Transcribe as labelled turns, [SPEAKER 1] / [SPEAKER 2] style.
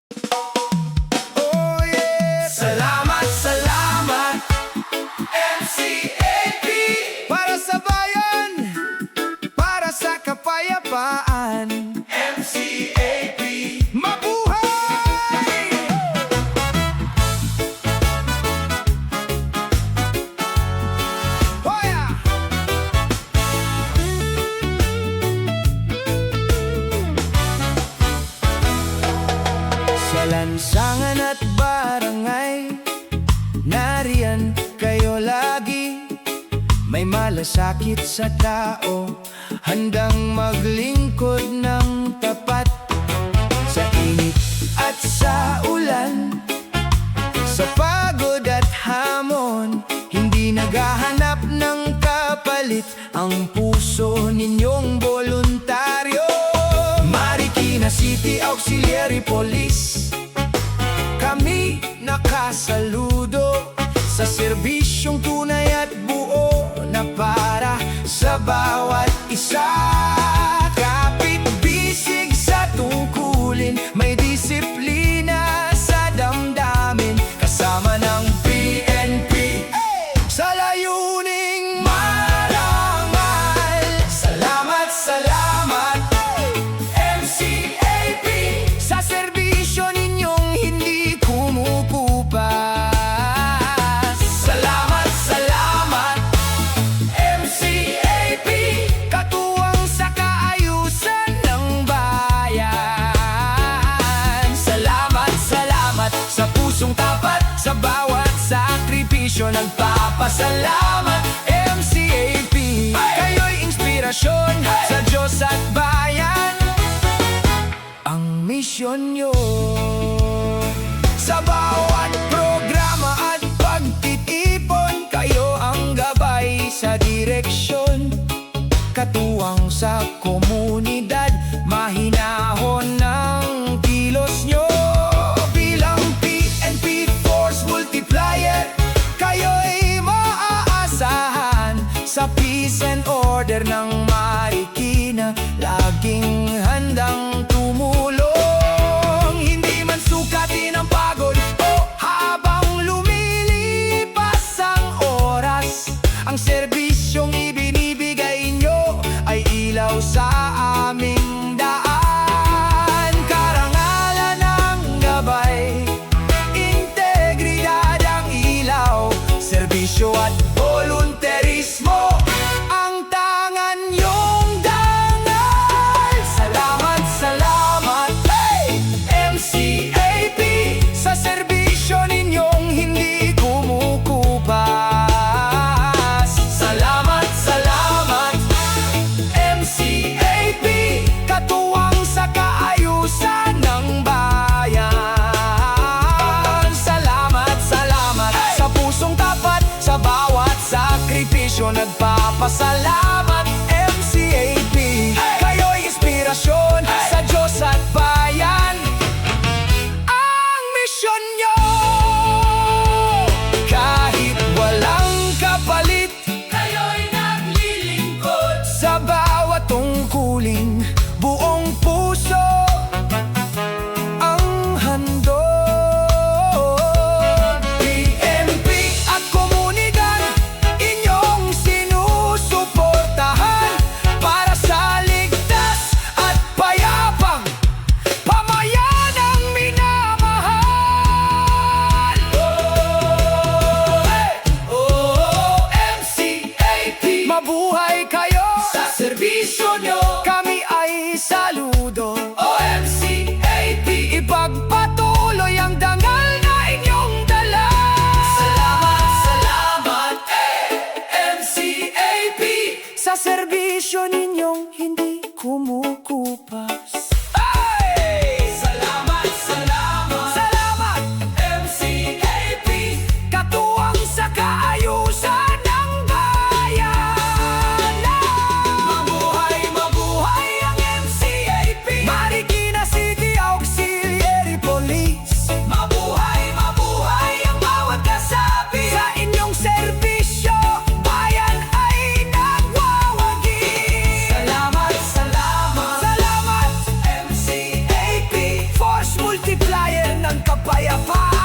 [SPEAKER 1] Oh yeah! Salamat, salamat, MCAP! Para sa bayan, para sa kapayapaan, MCAP! Mabuhay! Oh yeah! Sa lansangan at barangay, nariyan kayo lagi. May malasakit sa tao, handang maglingkod ng tapat. Sa init at sa ulan, sa pagod at hamon, hindi naghahanap ng kapalit ang puso ninyong voluntaryo. Marikina City Auxiliary Police, kami nakasaludo sa serbisyong tunay at buo na para sa bawat isa. Kapit bisig sa tungkulin, may disiplina sa damdamin, kasama ng PNP sa layuning marangal. Salamat, salamat, MCAP, sa serbisyo ninyong hindi kumukupas. Salamat, salamat, MCAP, katuwang sa kaayusan ng bayan. Salamat, salamat, sa pusong tapat, sa bawat sakripisyo nagpapasalamat, MCAP. Kayo'y inspirasyon sa Diyos at bayan. Ang misyon nyo sa bawat programa at pagtitipon, kayo ang gabay sa direksyon, katuwang sa komunidad, mahinahon ng kilos nyo. Bilang PNP Force Multiplier, kayo'y maaasahan sa peace and order ng Marikina, laging handang tumulong. Hindi man sukatin ang pagod o habang lumilipas ang oras, ang serbisyong ibinibigay nyo ay ilaw sa aming daan. Karangalan ang gabay, integridad ang ilaw, serbisyo at volunterismo ang tangan nyong dangal. Salamat, salamat, hey, MCAP, sa serbisyo ninyong hindi kumukupas. Salamat, salamat, MCAP, katuwang sa kaayusan ng bayan. Salamat, salamat, sa pusong tapat, sa bawat sakripisyo nagpapasalamat, MCAP. Kayo'y inspirasyon sa Diyos at bayan. Ang misyon nyo, kahit walang kapalit, kayo'y naglilingkod sa bawat tungkulin, buong puso ang handog. PNP at komunidad, inyong sinusuporta kapayapaan.